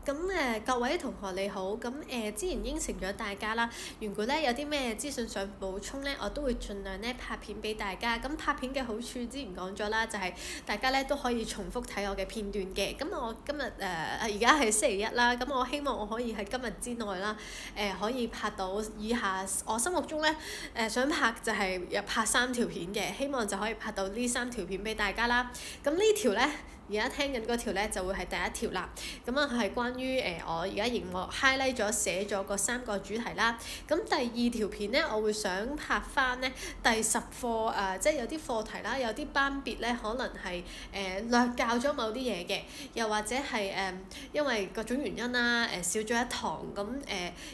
咁各位同學你好，咁之前應承咗大家啦，如果咧有啲咩資訊想補充咧，我都會盡量咧拍片俾大家。咁拍片嘅好處之前講咗啦，就係大家咧都可以重複睇我嘅片段嘅。咁我今日而家係星期一啦，咁我希望我可以喺今日之內啦，可以拍到以下我心目中咧想拍就係拍3條片嘅，希望就可以拍到呢3條片俾大家啦。咁呢條咧，而家聽緊嗰條咧就會係第一條啦，咁啊係關於我而家熒幕 highlight 咗寫咗個3個主題啦。咁第2條片咧，我會想拍翻咧第10課即係有啲課題啦，有啲班別咧可能係略教咗某啲嘢嘅，又或者係因為各種原因啦少咗一堂，咁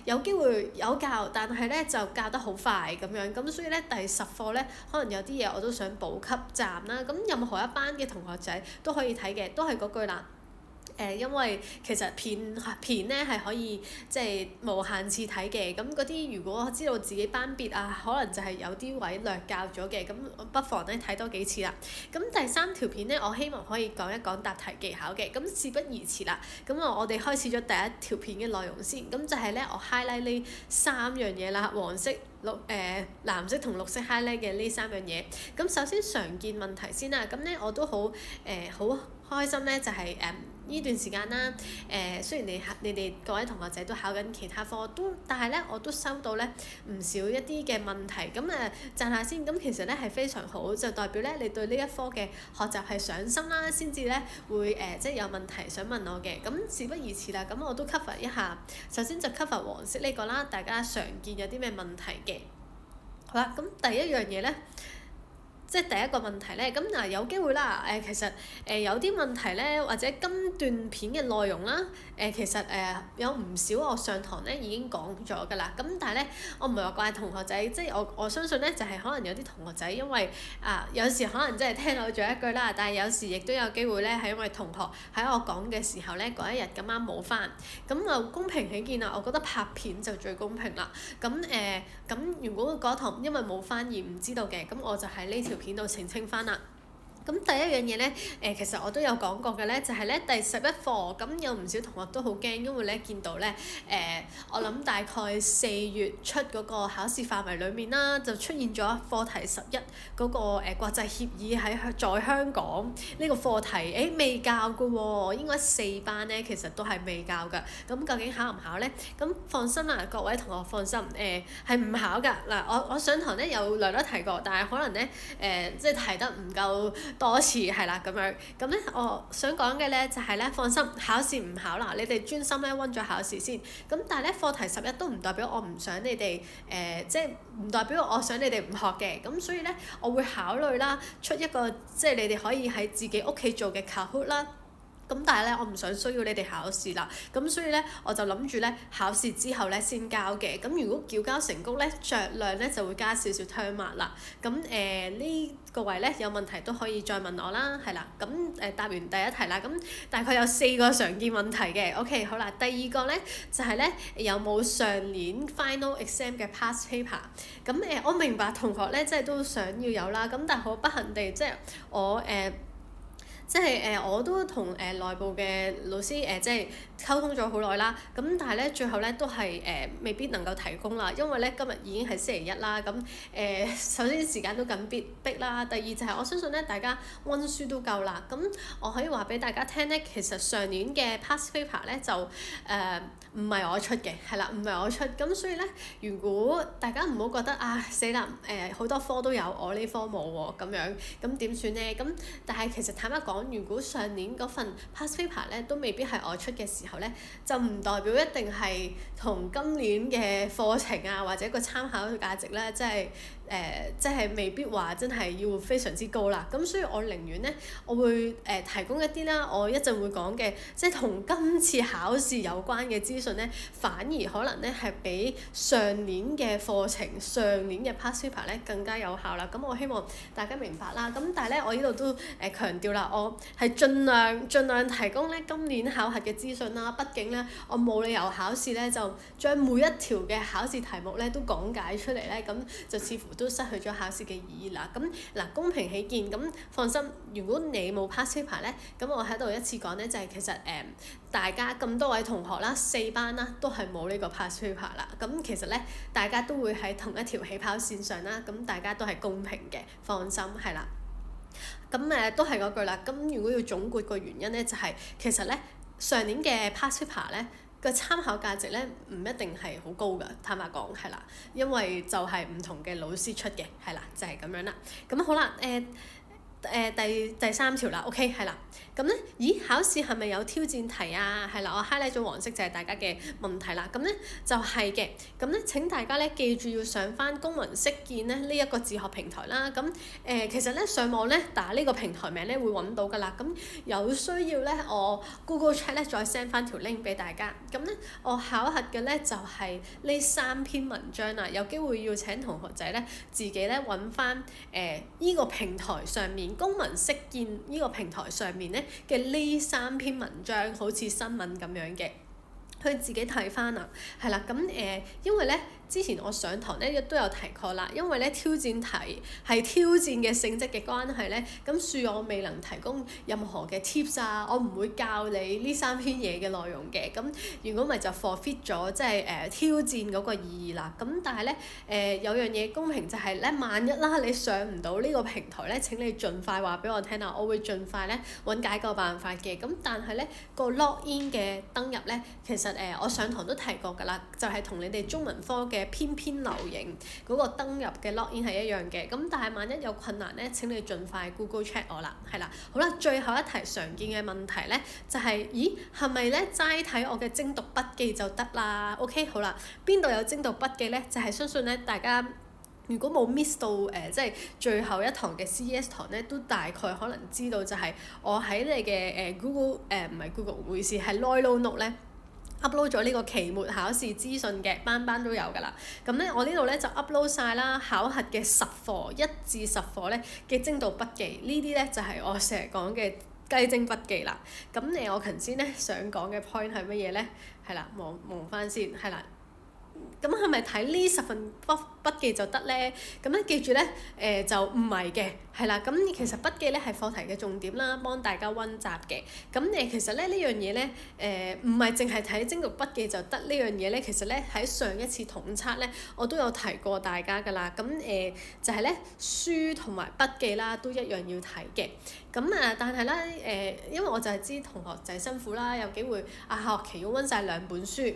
有機會有教，但係咧就教得好快咁樣，咁所以咧第10課咧可能有啲嘢我都想補給站啦。咁任何一班嘅同學仔都可以睇嘅，都係嗰句啦。因為其實片咧係可以即係無限次睇嘅，咁嗰啲如果知道自己班別啊，可能就係有啲位略教咗嘅，咁不妨咧睇多幾次啦。咁第3條片咧，我希望可以講一講答題技巧嘅，咁事不宜遲啦。咁我哋開始咗第1條片嘅內容先，咁就係咧我 highlight 呢3樣嘢啦，黃色、藍色同綠色 highlight 嘅呢3樣嘢。咁首先常見問題先啦，咁咧我都好開心咧，就係呢段時間啦，雖然你哋各位同學仔都考緊其他科，但係咧我都收到咧唔少一啲嘅問題，咁讚下先。咁其實咧係非常好，就代表咧你對呢一科嘅學習係上心啦，先至咧會即係有問題想問我嘅。咁事不宜遲啦，咁我都 cover 一下。首先就 cover 黃色呢個啦，大家常見有啲咩問題嘅。好啦，咁第一樣嘢咧。即係第一個問題咧，咁有機會啦，其實有啲問題咧，或者今段片嘅內容啦，其實有唔少我上堂咧已經講咗㗎啦，咁但係咧我唔係話怪同學仔，即係我相信咧就係可能有啲同學仔因為有時可能真係聽漏咗一句啦，但係有時亦都有機會咧係因為同學喺我講嘅時候咧嗰一日咁啱冇返，咁公平起見啊，我覺得拍片就最公平啦。咁如果嗰堂因為冇返而唔知道嘅，咁我就喺呢條片度澄清返啦。咁第一樣嘢咧，其實我都有講過嘅咧，就係咧第11課，咁有唔少同學都好驚，因為咧見到咧我諗大概4月出嗰個考試範圍裡面啦，就出現咗課題11嗰個國際協議在香港呢個課題，未教㗎喎，應該4班咧其實都係未教㗎。咁究竟考唔考咧？咁放心啦，各位同學放心，係唔考㗎。嗱，我上堂咧有略略提過，但係可能咧即係提得唔夠多次係啦咁樣，咁咧我想講嘅咧就係咧放心，考試唔考啦，你哋專心咧溫咗考試先。咁但係咧課題11都唔代表我唔想你哋即係唔代表我想你哋唔學嘅。咁所以咧我會考慮啦，出一個即係你哋可以喺自己屋企做嘅 Kahoot 啦。咁但係咧，我唔想需要你哋考試啦，咁所以咧，我就諗住咧考試之後咧先交嘅。咁如果繳交成功咧，着量咧就會加少少 term mark 啦。咁呢個位咧有問題都可以再問我啦，係啦。咁答完第一題啦，咁大概有4個常見問題嘅。OK， 好啦，第2個咧就係咧有冇上年 final exam 嘅 past paper。咁我明白同學咧即係都想要有啦，咁但係好不幸地即係我即係我都同內部嘅老師即係溝通咗好耐啦，咁但係咧最後咧都係未必能夠提供啦，因為咧今日已經係星期一啦，咁首先時間都緊逼啦，第二就係我相信咧大家溫書都夠啦，咁我可以話俾大家聽咧，其實上年嘅 past paper 咧就唔係我出嘅，係啦，唔係我出，咁所以咧如果大家唔好覺得死啦好多科都有，我呢科冇喎咁樣，咁點算咧？咁但係其實坦白講，如果上年嗰份 past paper 咧都未必係我出嘅時候咧，就唔代表一定係同今年嘅課程或者個參考價值咧，即係未必話真係要非常之高啦。咁所以我寧願咧，我會提供一啲啦，我一陣會講嘅，即係同今次考試有關嘅資訊咧，反而可能咧係比上年嘅課程、上年嘅 past paper 咧更加有效啦。咁我希望大家明白啦。咁但係咧，我呢度都強調啦，我係盡量提供咧今年考核嘅資訊啦。畢竟咧，我冇理由考試咧就將每一條嘅考試題目咧都講解出嚟咧，咁就似乎都失去咗考試嘅意義啦。咁嗱，公平起見，咁放心，如果你冇 past paper 咧，咁我喺度一次講咧，就係其實大家咁多位同學啦，4班啦，都係冇呢個 past paper 啦。咁其實咧，大家都會喺同一條起跑線上啦，咁大家都係公平嘅，放心係啦。咁都係嗰句啦。咁如果要總括個原因咧，就係其實咧上年嘅 past paper 咧個參考價值咧唔一定係好高㗎，坦白講係啦，因為就係唔同嘅老師出嘅係啦，就係咁樣啦。咁好啦，第三條啦 ，OK 係啦。咁咧，咦？考試係咪有挑戰題啊？係啦，我 highlight 咗黃色就係大家嘅問題啦。咁咧就係嘅。咁咧請大家咧記住要上翻公民識建咧呢一個自學平台啦。咁其實咧上網咧打呢個平台名咧會揾到㗎啦。咁有需要咧我 Google Chat 咧再 send 翻條 link 俾大家。咁咧我考核嘅咧就係呢3篇文章啦。有機會要請同學仔咧自己咧揾翻依個平台上面公民識建呢個平台上面咧嘅呢3篇文章，好似新聞咁樣嘅，去自己睇翻啊，係啦。咁因為咧之前我上堂咧亦都有提過啦，因為咧挑戰題係挑戰嘅性質嘅關係咧，咁恕我未能提供任何嘅 tips 啊，我唔會教你呢3篇嘢嘅內容嘅。咁如果咪就 forfeit 咗即係挑戰嗰個意義啦。咁但係咧有樣嘢公平就係咧，萬一啦你上唔到呢個平台咧，請你盡快話俾我聽啊，我會盡快咧揾解救辦法嘅。咁但係咧個 login 嘅登入咧，其實我上堂都提過㗎啦，就係同你哋中文科嘅篇篇流形嗰個登入嘅 login 係一樣嘅。咁但係萬一有困難咧，請你盡快 Google Check 我啦，係啦。好啦，最後一題常見嘅問題咧，就係咦係咪咧齋睇我嘅精讀筆記就得啦 ？OK 好啦，邊度有精讀筆記咧？就係相信咧大家如果冇 miss 到即係最後一堂嘅 CES 堂咧，都大概可能知道就係我喺你嘅Google 唔係 Google 唔好意思，係 Note Note 咧upload 咗呢個期末考試資訊嘅，班班都有㗎啦。咁咧我呢度咧就 upload 晒啦，考核嘅10課1至10課咧嘅精讀筆記，呢啲咧就係我成日講嘅雞精筆記啦。咁我頭先咧想講嘅 point 係乜嘢咧？係啦，望翻先，係啦。咁係咪睇呢10份筆記就得咧？咁咧記住咧就唔係嘅，係啦。咁其實筆記咧係課題嘅重點啦，幫大家溫習嘅。咁其實咧呢樣嘢咧唔係淨係睇精讀筆記就得呢樣嘢咧，其實咧喺上一次統測咧我都有提過大家㗎啦。咁就係咧書同埋筆記啦都一樣要睇嘅。咁但係咧因為我就係知同學仔辛苦啦，有機會下學期要溫晒2本書。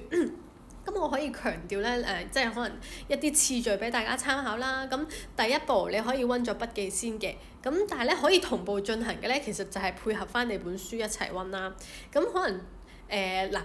咁我可以強調咧即係可能一啲次序俾大家參考啦。咁第一步你可以溫咗筆記先嘅，咁但係咧可以同步進行嘅咧，其實就係配合翻你本書一齊溫啦。咁可能嗱。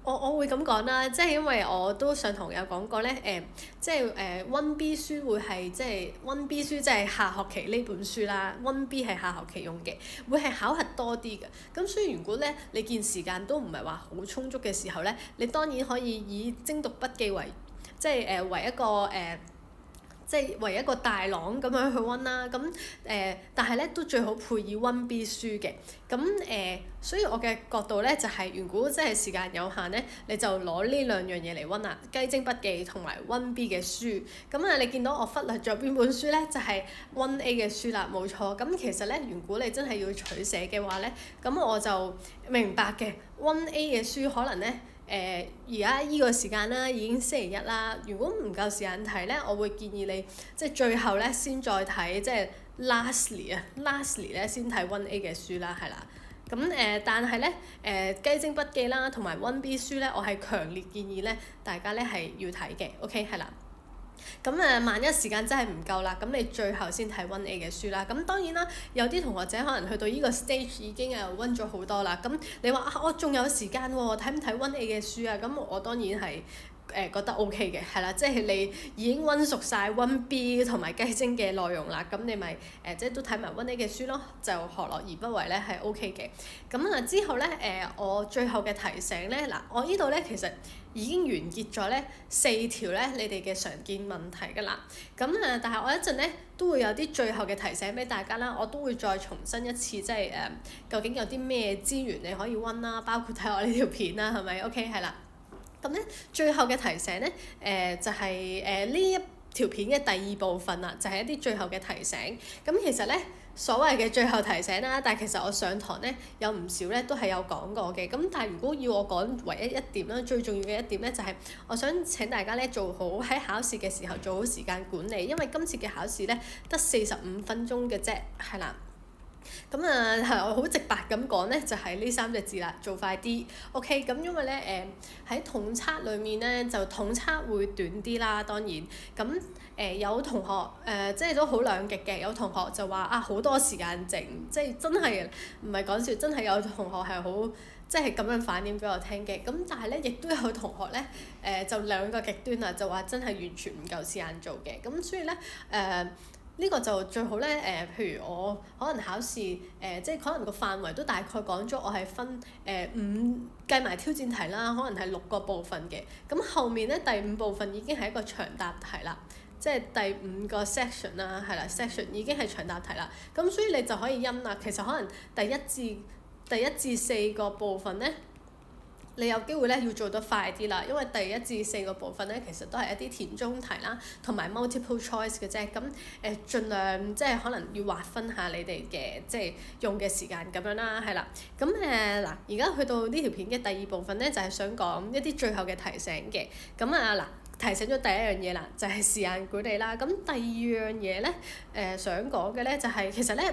我會咁講啦，即係因為我都上堂有講過咧即係溫 B 書會係即係溫 B 書即係下學期呢本書啦，溫 B 係下學期用嘅，會係考核多啲嘅。咁所以如果咧你見時間都唔係話好充足嘅時候咧，你當然可以以精讀筆記為即係為一個即係為一個大綱咁樣去溫啦。咁但係咧都最好配以溫 B 書嘅。咁所以我嘅角度咧就係如果即係時間有限咧，你就攞呢2樣嘢嚟溫啦，雞精筆記同埋溫 B 嘅書。咁你見到我忽略咗邊本書咧？就係溫 A 嘅書啦，冇錯。咁其實咧，如果你真係要取捨嘅話咧，咁我就明白嘅。溫 A 嘅書可能咧而家依個時間啦，已經星期1啦。如果唔夠時間睇咧，我會建議你即係最後咧先再睇，即係 lastly 咧先睇溫 A 嘅書啦，係啦。咁但係咧雞精筆記啦同埋溫 B 書咧，我係強烈建議咧大家咧係要睇嘅 ，OK 係啦。咁萬一時間真係唔夠啦，咁你最後先睇溫 A 嘅書啦。咁當然啦，有啲同學仔可能去到呢個 stage 已經溫咗好多啦。咁你話我仲有時間喎，睇唔睇溫 A 嘅書啊？咁我當然係覺得 OK 嘅，係啦，即係你已經溫熟晒溫 B 同埋雞精嘅內容啦，咁你咪即係都睇埋溫 A 嘅書咯，就何樂而不為咧，係 OK 嘅。咁之後咧我最後嘅提醒咧，嗱我呢度咧其實已經完結咗咧4條咧你哋嘅常見問題㗎啦。咁但係我一陣咧都會有啲最後嘅提醒俾大家啦，我都會再重申一次，即係究竟有啲咩資源你可以溫啦，包括睇我呢條片啦，係咪 OK 係啦。咁咧最後嘅提醒咧就係呢一條片嘅第二部分啦，就係一啲最後嘅提醒。咁其實咧，所謂嘅最後提醒啦，但係其實我上堂咧有唔少咧都係有講過嘅。咁但係如果要我講唯一一點啦，最重要嘅一點咧就係我想請大家咧做好喺考試嘅時候做好時間管理，因為今次嘅考試咧得45分鐘嘅啫，係啦。咁我好直白咁講咧，就係呢3隻字啦，做快啲。OK，咁因為咧喺統測裡面咧，就統測會短啲啦，當然。咁有同學即係都好兩極嘅，有同學就話好多時間剩，即係真係唔係講笑，真係有同學係好即係咁樣反映俾我聽嘅。咁但係咧，亦都有同學咧就兩個極端啦，就話真係完全唔夠時間做嘅。咁所以咧呢個就最好咧譬如我可能考試即係可能個範圍都大概講咗，我係分5計埋挑戰題啦，可能係6個部分嘅。咁後面咧第5部分已經係一個長答題啦，即係第5個 section 啦，係啦 section 已經係長答題啦。咁所以你就可以因啦，其實可能第1至4個部分咧，你有機會咧要做得快啲啦，因為第1至4個部分咧，其實都係一啲填充題啦，同埋 multiple choice 嘅啫。咁盡量即係可能要劃分下你哋嘅即係用嘅時間咁樣啦，係啦。咁嗱，而家去到呢條片嘅第2部分咧，就係想講一啲最後嘅提醒嘅。咁嗱，提醒咗第一樣嘢啦，就係時間管理啦。咁第二樣嘢咧想講嘅咧就係其實咧。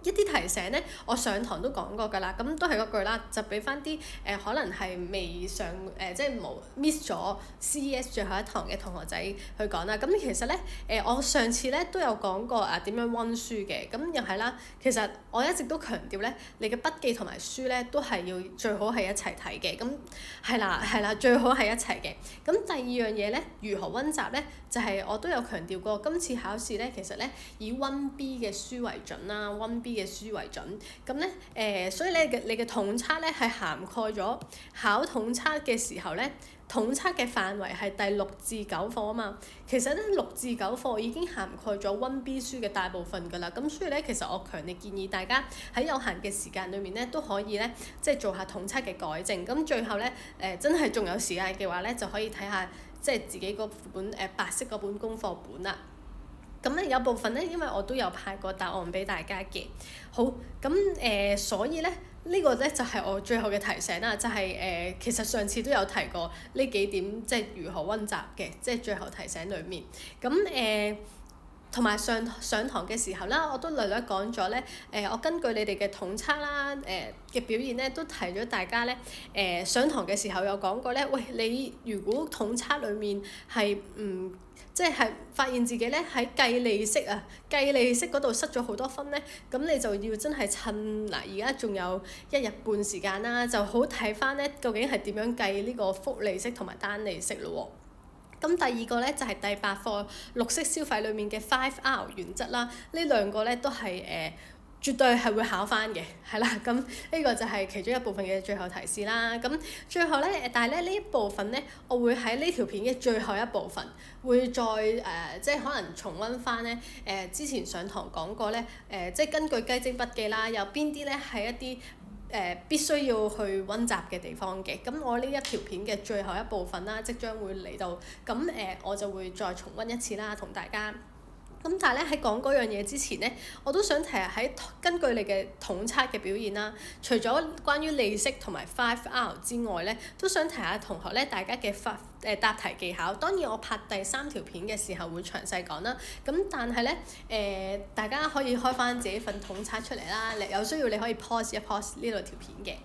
一啲提醒咧，我上堂都講過㗎啦，咁都係嗰句啦，就俾翻啲可能係未上即係冇 miss 咗 CES 最後一堂嘅同學仔去講啦。咁其實咧我上次咧都有講過點樣溫書嘅，咁又係啦。其實我一直都強調咧，你嘅筆記同埋書咧都係要最好係一齊睇嘅，咁係啦，最好係一齊嘅。咁第二樣嘢咧，如何溫習咧，就係我都有強調過，今次考試咧其實咧以溫 B 嘅書為準啦，溫 B嘅書為準，咁咧所以咧你嘅統測咧係涵蓋咗考統測嘅時候咧，統測嘅範圍係第6至9課啊嘛。其實咧6至9課已經涵蓋咗溫 B 書嘅大部分㗎啦。咁所以咧，其實我強烈建議大家喺有限嘅時間裏面咧，都可以咧即係做下統測嘅改正。咁最後咧真係仲有時間嘅話咧，就可以睇下即係自己嗰本白色嗰本功課本啦。咁咧有部分咧，因為我都有派過答案俾大家嘅。好，咁所以咧呢個咧就係我最後嘅提醒啦，就係其實上次都有提過呢幾點，即係如何溫習嘅，即係最後提醒裡面。咁同埋上堂嘅時候啦，我都略略講咗咧。我根據你哋嘅統測啦，嘅表現咧，都提咗大家咧。上堂嘅時候有講過咧，喂，你如果統測裡面係即係發現自己咧喺計利息嗰度失咗好多分咧，咁你就要真係趁而家仲有1日半時間啦，就好睇翻咧究竟係點樣計呢個複利息同埋單利息咯喎。咁第二個咧就係第8課綠色消費裡面嘅 5R 原則啦，呢兩個咧都係絕對係會考翻嘅，係啦。咁呢個就係其中一部分嘅最後提示啦。咁最後咧但係咧呢一部分咧，我會喺呢條片嘅最後一部分會再即係可能重溫翻咧之前上堂講過咧即係根據雞精筆記啦，有邊啲咧係一啲必須要去溫習嘅地方嘅。咁我呢一條片嘅最後一部分啦，即將會嚟到，咁我就會再重溫一次啦，同大家。咁但係咧喺講嗰樣嘢之前咧，我都想提下喺根據你嘅統測嘅表現啦，除咗關於利息同埋 5R 之外咧，都想提下同學咧大家嘅答題技巧。當然我拍第3條片嘅時候會詳細講啦。咁但係咧大家可以開翻自己份統測出嚟啦。有需要你可以 pause 一 pause 呢兩條片嘅。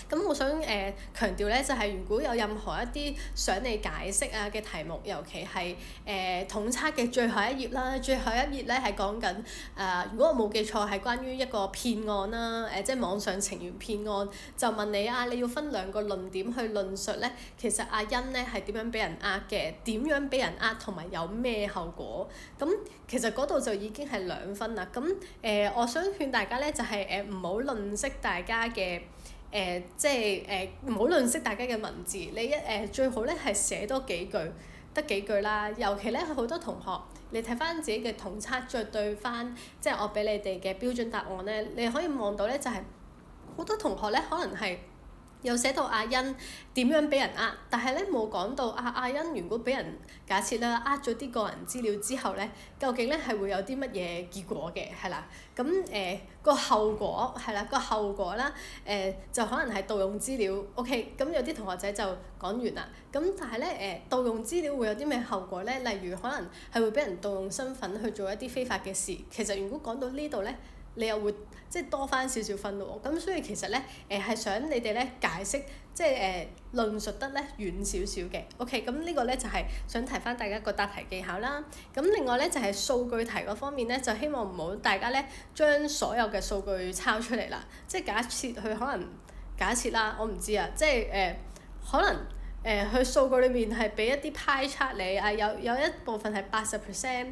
咁我想強調咧，就係如果有任何一啲想你解釋嘅題目，尤其係統測嘅最後一頁啦，最後一頁咧係講緊如果我冇記錯係關於一個騙案啦，即係網上情緣騙案，就問你你要分2個論點去論述咧，其實阿欣咧係點樣俾人嘅，點樣俾人同埋有咩後果？咁其實嗰度就已經係2分啦。咁我想勸大家咧，就係唔好吝嗇大家嘅。即係唔好吝嗇大家嘅文字，你最好咧係寫多幾句，得幾句啦。尤其咧好多同學，你睇翻自己嘅統測，再對翻即係我俾你哋嘅標準答案咧，你可以望到咧就係好多同學咧可能係有寫到阿欣點樣俾人呃，但係咧冇講到阿欣如果俾人假設啦咗啲個人資料之後咧，究竟咧係會有啲乜嘢結果嘅，係啦。咁個後果係啦，個後果啦就可能係盜用資料。OK，咁有啲同學仔就講完啦。咁但係咧盜用資料會有啲咩後果咧？例如可能係會俾人盜用身份去做一啲非法嘅事。其實如果講到呢度咧，你又會即係多翻少少分咯喎，咁所以其實咧係想你哋咧解釋，即係論述得咧遠少少嘅。OK，咁呢個咧就係想提翻大家個答題技巧啦。咁另外咧就係數據題嗰方面咧，就希望唔好大家咧將所有嘅數據抄出嚟啦。即係假設佢可能假設啦，我唔知啊，即係可能佢數據裏面係俾一啲 pie chart 你啊，有一部分係80%。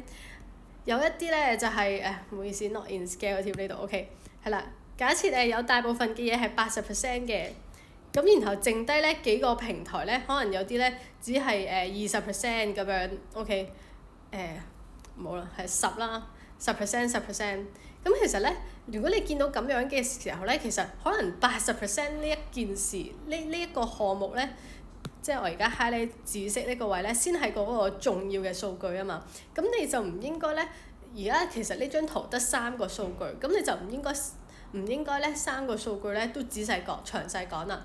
有一啲咧就係唔好意思 not in scale 貼呢度 OK 係啦。假設有大部分嘅嘢係80%嘅，咁然後剩低咧幾個平台咧，可能有啲咧只係20% 咁樣 OK 冇啦，係10啦，10%。咁其實咧，如果你見到咁樣嘅時候咧，其實可能80%呢一件事呢一個項目咧。即係我而家 highlight 紫色呢個位咧，先係嗰個重要嘅數據啊嘛。咁你就唔應該咧，而家其實呢張圖得3個數據，咁你就唔應該咧3個數據咧都仔細講詳細講啦。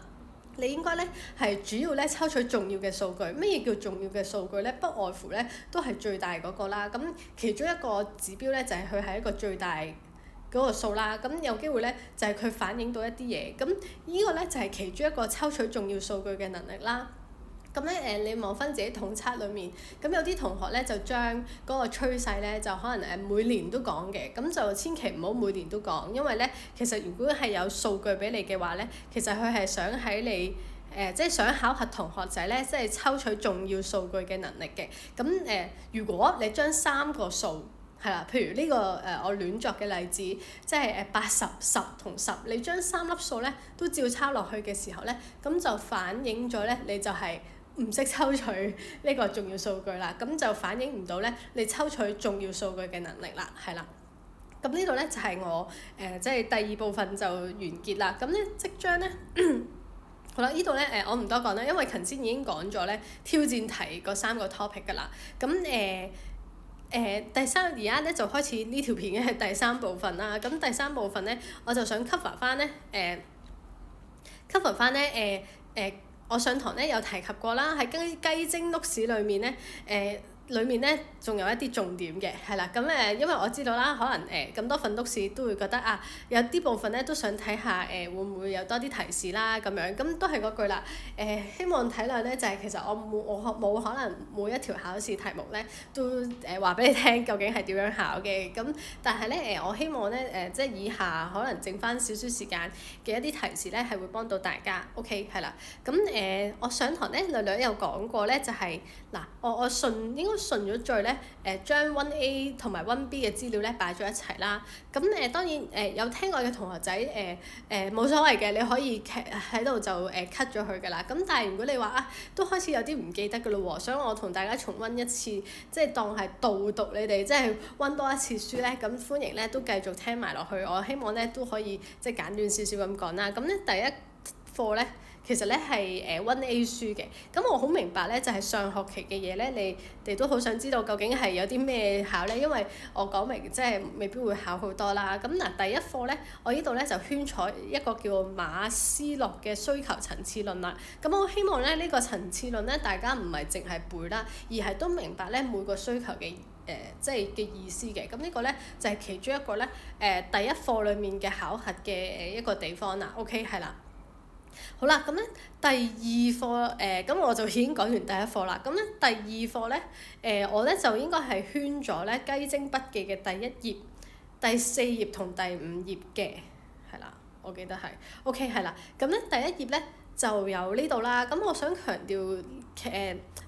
你應該咧係主要咧抽取重要嘅數據。乜嘢叫重要嘅數據咧？不外乎咧都係最大嗰個啦。咁其中一個指標咧就係佢係一個最大嗰個數啦。咁有機會咧就係佢反映到一啲嘢。咁呢個咧就係其中一個抽取重要數據嘅能力啦。咁咧你望翻自己統測裏面，咁有啲同學咧就將嗰個趨勢咧就可能每年都講嘅，咁就千祈唔好每年都講，因為咧其實如果係有數據俾你嘅話咧，其實佢係想喺你即係想考核同學仔咧，即係抽取重要數據嘅能力嘅。咁如果你將3個數係啦，譬如呢個我亂作嘅例子，即係80、10同10，你將3粒數咧都照抄落去嘅時候咧，咁就反映咗咧你就係唔識抽取呢個重要數據啦，咁就反映唔到咧你抽取重要數據嘅能力啦，係啦。咁呢度咧就係我即係第2部分就完結啦。咁咧即將咧好啦，呢度咧我唔多講啦，因為頭先已經講咗咧挑戰題嗰3個 topic 㗎啦。咁而家咧就開始呢條片嘅係第3部分啦。咁第3部分咧我就想 cover 翻咧我上堂咧有提及過啦，喺雞精碌屎裏面咧裏面咧仲有一啲重點嘅，係啦。咁因為我知道啦，可能咁多份碌屎都會覺得有啲部分咧都想睇下會唔會有多啲提示啦咁樣。咁都係嗰句啦，希望體諒咧就係其實我冇可能每一條考試題目咧都話俾你聽究竟係點樣考嘅。咁但係咧我希望咧即係以下可能剩翻少少時間嘅一啲提示咧係會幫到大家。OK 係啦。咁我上堂咧略略有講過咧，就係嗱我應該順咗序咧將 1A 同埋 1B 嘅資料咧擺咗一齊啦。咁當然有聽過嘅同學仔冇所謂嘅，你可以喺度就cut 咗佢㗎啦。咁但係如果你話都開始有啲唔記得㗎咯喎，所以我同大家重溫一次，即係當係導讀你哋，即係溫多一次書咧。咁歡迎咧都繼續聽埋落去，我希望咧都可以即係簡短少少咁講啦。咁咧第一課咧。其實咧係1A 書嘅，咁我好明白咧，就係上學期嘅嘢咧，你哋都好想知道究竟係有啲咩考咧，因為我講明即係未必會考好多啦。咁嗱，第一課咧，我呢度咧就圈採一個叫馬斯洛嘅需求層次論啦。咁我希望咧呢個層次論咧，大家唔係淨係背啦，而係都明白咧每個需求嘅即係嘅意思嘅。咁呢個咧就係其中一個咧第一課裡面嘅考核嘅一個地方啦。OK 係啦。好啦，咁咧第2課咁我就已經講完第一課啦。咁咧第2課咧我咧就應該係圈咗咧雞精筆記嘅第1頁、第4頁同第5頁嘅，係啦，我記得係 OK 係啦。咁咧第1頁咧就有呢度啦。咁我想強調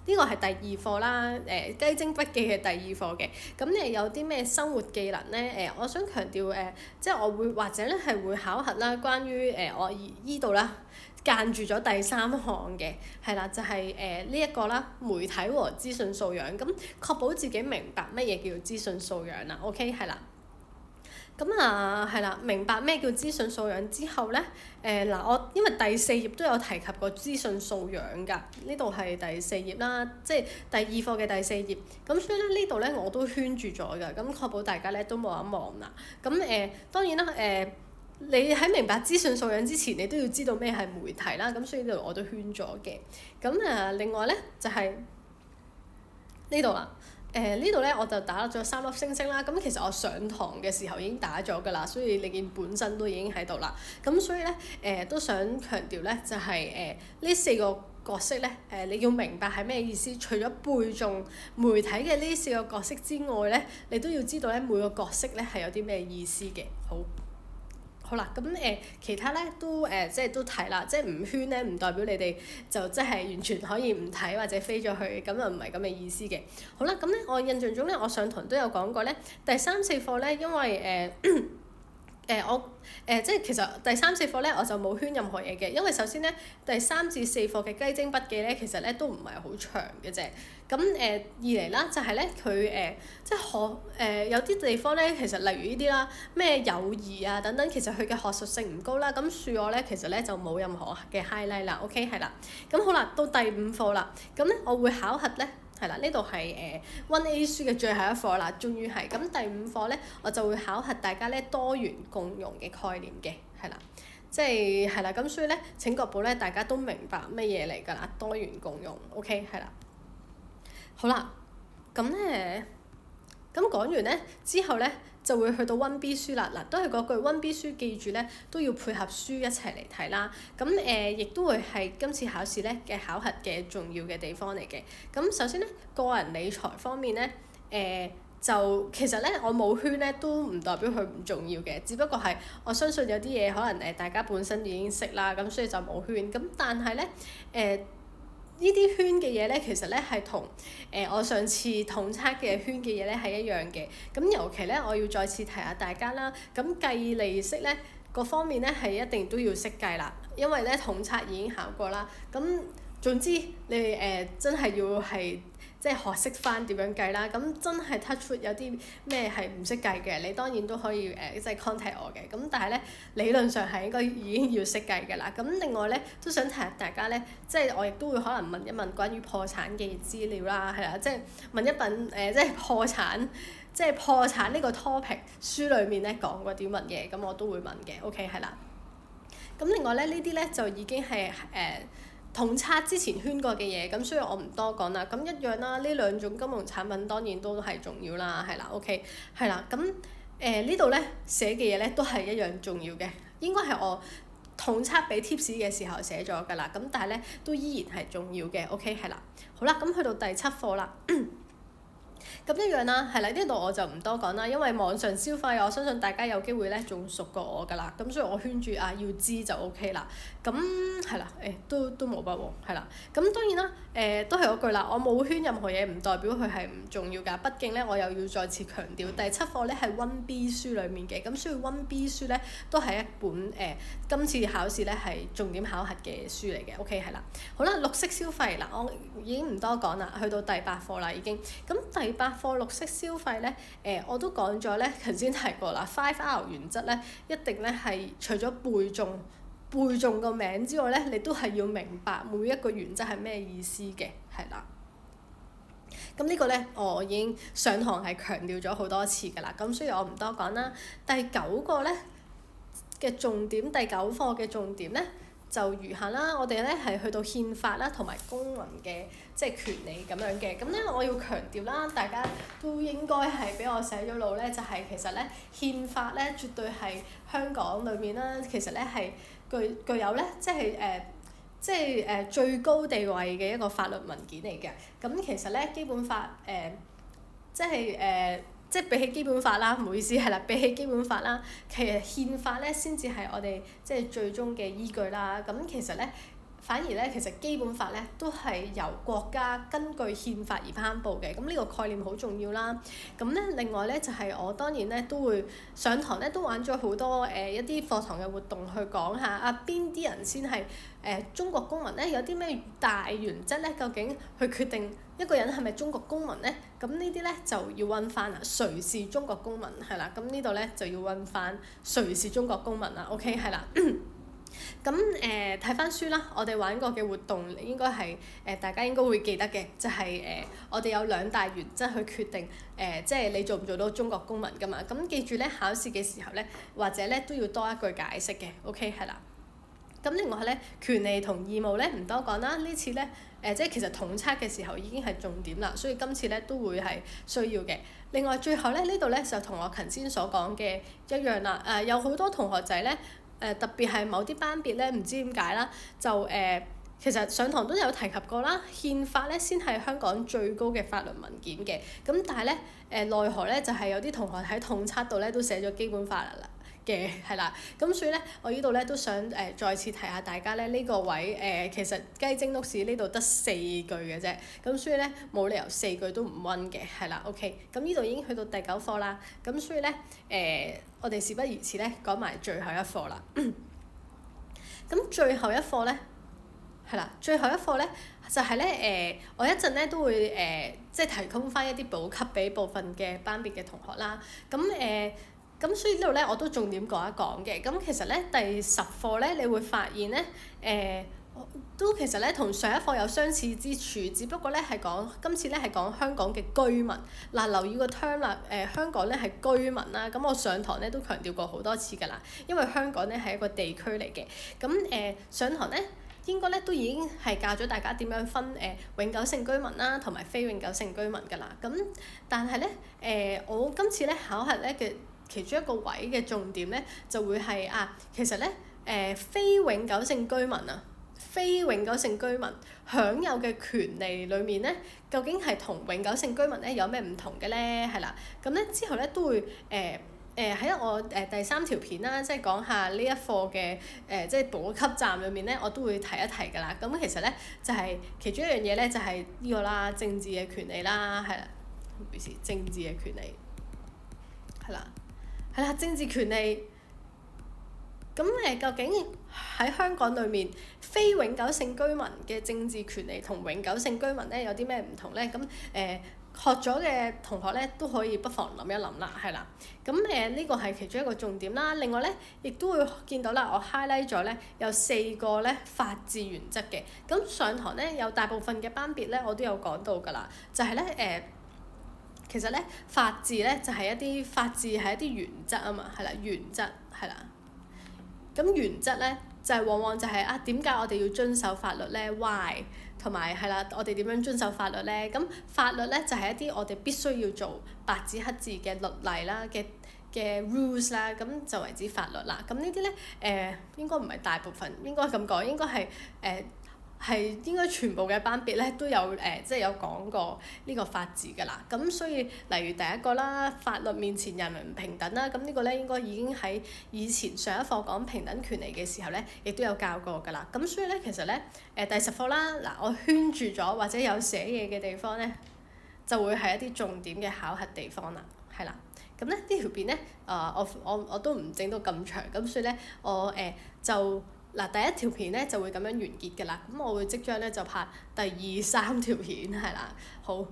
呢個係第2課啦，雞精筆記嘅第2課嘅。咁有啲咩生活技能咧？我想強調即係我會或者咧係會考核啦，關於我依度啦。間住咗第3項嘅，係啦，就係呢一個啦，媒體和資訊素養。咁確保自己明白乜嘢叫資訊素養啦。OK 係啦。咁啊，係啦，明白咩叫資訊素養之後咧，嗱我因為第4頁都有提及過資訊素養㗎，呢度係第4頁啦，即係第2課嘅第4頁。咁所以咧呢度咧我都圈住咗㗎，咁確保大家咧都望一望啦。咁當然啦，你喺明白資訊素養之前，你都要知道咩係媒體啦。咁所以呢度我都圈咗嘅。咁另外咧就係呢度啦。呢度咧我就打咗3粒星星啦，咁其實我上堂嘅時候已經打咗㗎啦，所以你見本身都已經喺度啦。咁所以咧都想強調咧，就係呢4個角色咧你要明白係咩意思。除咗背誦媒體嘅呢4個角色之外咧，你都要知道咧每個角色咧係有啲咩意思嘅。好啦，咁其他咧都即係都睇啦，即係唔圈咧唔代表你哋就即係完全可以唔睇或者飛咗去，咁就唔係咁嘅意思嘅。好啦，咁咧我印象中咧，我上堂都有講過咧，第3、4課咧，因為我即係其實第3、4課咧我就冇圈任何嘢嘅，因為首先咧第3至4課嘅雞精筆記咧其實咧都唔係好長嘅啫。咁二嚟啦就係咧佢即係學有啲地方咧其實例如呢啲啦咩友誼啊等等，其實佢嘅學術性唔高啦。咁恕我咧其實咧就冇任何嘅 highlight 啦。OK 係啦。咁好啦，到第5課啦，咁咧我會考核咧。係啦，呢度係1A 書嘅最後一課啦，終於係。咁第5課咧，我就會考核大家咧多元共融嘅概念嘅，係啦，即係啦，咁所以咧請確保咧大家都明白乜嘢嚟㗎啦，多元共融 ，OK 係啦。好啦，咁講完咧之後咧就會去到1B 書啦，嗱都係嗰句 1B 書記住咧都要配合書一齊嚟睇啦。咁亦都會係今次考試咧嘅考核嘅重要嘅地方嚟嘅。咁首先咧個人理財方面咧就其實咧我冇圈咧都唔代表佢唔重要嘅，只不過係我相信有啲嘢可能大家本身已經識啦，咁所以就冇圈。咁但係咧呢啲圈嘅嘢咧，其實咧係同我上次統測嘅圈嘅嘢咧係一樣嘅。咁尤其咧，我要再次提下大家啦。咁計利息咧，各方面咧係一定都要識計啦，因為咧統測已經考過啦。咁總之你哋真係要係即係學識翻點樣計啦。咁真係 touch wood 有啲咩係唔識計嘅，你當然都可以即係 contact 我嘅。咁但係咧理論上係應該已經要識計㗎啦。咁另外咧都想提下大家咧，即係我亦都會可能問一問關於破產嘅資料啦，係啦，即係問一問即係破產呢個 topic 書裡面咧講過啲乜嘢，咁我都會問嘅。OK 係啦。咁另外咧呢啲咧就已經係統測之前圈過嘅嘢，咁所以我唔多講啦。咁一樣啦，呢2種金融產品當然都係重要啦，係啦 ，OK，係啦。咁呢度咧寫嘅嘢咧都係一樣重要嘅，應該係我統測俾 tips 嘅時候寫咗㗎啦。咁但係咧都依然係重要嘅 ，OK，係啦。好啦，咁去到第7課啦。咁一樣啦，係啦，呢度我就唔多講啦，因為網上消費我相信大家有機會咧仲熟過我㗎啦，咁所以我圈住要知就 OK 啦。咁係啦，都冇乜喎，係啦。咁當然啦，都係嗰句啦，我冇圈任何嘢唔代表佢係唔重要㗎，畢竟咧我又要再次強調，第7課咧係 1B 書裡面嘅，咁所以 1B 書咧都係一本今次考試咧係重點考核嘅書嚟嘅 ，OK 係啦。好啦，綠色消費嗱，我已經唔多講啦，去到第8課啦已經。咁第8課綠色消費咧，我都講咗咧，頭先提過啦 5R 原則咧，一定咧係除咗背誦個名之外咧，你都係要明白每一個原則係咩意思嘅，係啦。咁呢個咧，我已經上堂係強調咗好多次㗎啦，咁所以我唔多講啦。第9個咧嘅重點，第9課嘅重點咧就如下啦。我哋咧係去到憲法啦，同埋公民嘅即係權利咁樣嘅。咁咧我要強調啦，大家都應該係俾我洗咗腦咧，就係其實咧憲法咧絕對係香港裏面啦，其實咧係具有咧即係最高地位嘅一個法律文件嚟嘅。咁其實咧基本法即係比起基本法啦，唔好意思係啦，比起基本法啦，其實憲法咧先至係我哋即係最終嘅依據啦。咁其實咧反而咧其實基本法咧都係由國家根據憲法而頒布嘅，咁呢個概念好重要啦。咁咧另外咧就係我當然咧都會上堂咧都玩咗好多一啲課堂嘅活動去講下邊啲人先係中國公民咧，有啲咩大原則咧，究竟去決定一個人係咪中國公民咧？咁呢啲咧就要溫翻啦，誰是中國公民係啦？咁呢度咧就要溫翻誰是中國公民啦。OK 係啦。咁睇翻書啦，我哋玩過嘅活動應該係大家應該會記得嘅，就係我哋有2大原則去決定即係你做唔做到中國公民㗎嘛。咁記住咧，考試嘅時候咧，或者咧都要多一句解釋嘅。OK 係啦。咁另外咧，權利同義務咧唔多講啦。呢次咧即係其實統測嘅時候已經係重點啦，所以今次咧都會係需要嘅。另外最後咧呢度咧就同我頭先所講嘅一樣啦。有好多同學仔咧特別係某啲班別咧唔知點解啦，就其實上堂都有提及過啦。憲法咧先係香港最高嘅法律文件嘅，咁但係咧奈何咧就係有啲同學喺統測度咧都寫咗基本法啦。嘅係啦，咁所以咧，我呢度咧都想再次提下大家咧，呢個位其實雞精碌屎呢度得4句嘅啫，咁所以咧冇理由4句都唔溫嘅，係啦 ，OK，咁呢度已經去到第9課啦，咁所以咧我哋事不宜遲咧講埋最後一課啦。咁最後一課咧係啦，最後一課咧就係咧我一陣咧都會即係提供翻一啲補給俾部分嘅班別嘅同學啦，咁所以呢度咧我都重點講一講嘅。咁其實咧第10課咧，你會發現咧都其實咧同上一課有相似之處，只不過咧係講今次咧係講香港嘅居民。留意個 term 啦，香港咧係居民啦。咁我上堂咧都強調過好多次㗎啦，因為香港咧係一個地區嚟嘅。咁上堂咧應該咧都已經係教咗大家點樣分永久性居民啦，同埋非永久性居民㗎啦。咁但係咧我今次咧考核咧嘅其中一個位嘅重點咧，就會係其實咧非永久性居民非永久性居民享有嘅權利裏面咧，究竟係同永久性居民咧有咩唔同嘅咧？係啦，咁咧之後咧都會喺我第3條片啦，即係講下呢一課嘅即係補給站裏面咧，我都會提一提㗎啦。咁其實咧就係其中一樣嘢咧，就係呢個啦，政治嘅權利啦，係啦，唔好意思，政治嘅權利係啦。係啦，政治權利。咁究竟喺香港裏面，非永久性居民嘅政治權利同永久性居民咧有啲咩唔同咧？咁學咗嘅同學咧都可以不妨諗一諗啦，係啦。咁呢個係其中一個重點啦。另外咧，亦都會見到啦，我 highlight 咗咧有4個咧法治原則嘅。咁上堂咧有大部分嘅班別咧，我都有講到㗎啦，就係咧其實咧，法治咧就係法治係一啲原則啊嘛，係啦，原則係啦。咁原則咧就係往往就係點解我哋要遵守法律咧 ？Why？ 同埋係啦，我哋點樣遵守法律咧？咁法律咧就係一啲我哋必須要做白紙黑字嘅律例啦嘅 rules 啦，咁就為之法律啦。咁呢啲咧應該唔係大部分，應該咁講，應該係應該全部嘅班別咧都有即係有講過呢個法治㗎啦。咁所以例如第一個啦，法律面前人人平等啦，咁呢個咧應該已經喺以前上一課講平等權利嘅時候咧，亦都有教過㗎啦。咁所以咧其實咧第10課啦，我圈住咗或者有寫嘢嘅地方咧，就會係一啲重點嘅考核地方啦，係啦。咁咧呢條片咧我都唔整到咁長，咁所以咧我就第一條片咧就會咁樣完結㗎啦。咁我會即將咧就拍第2、3條片係啦。好。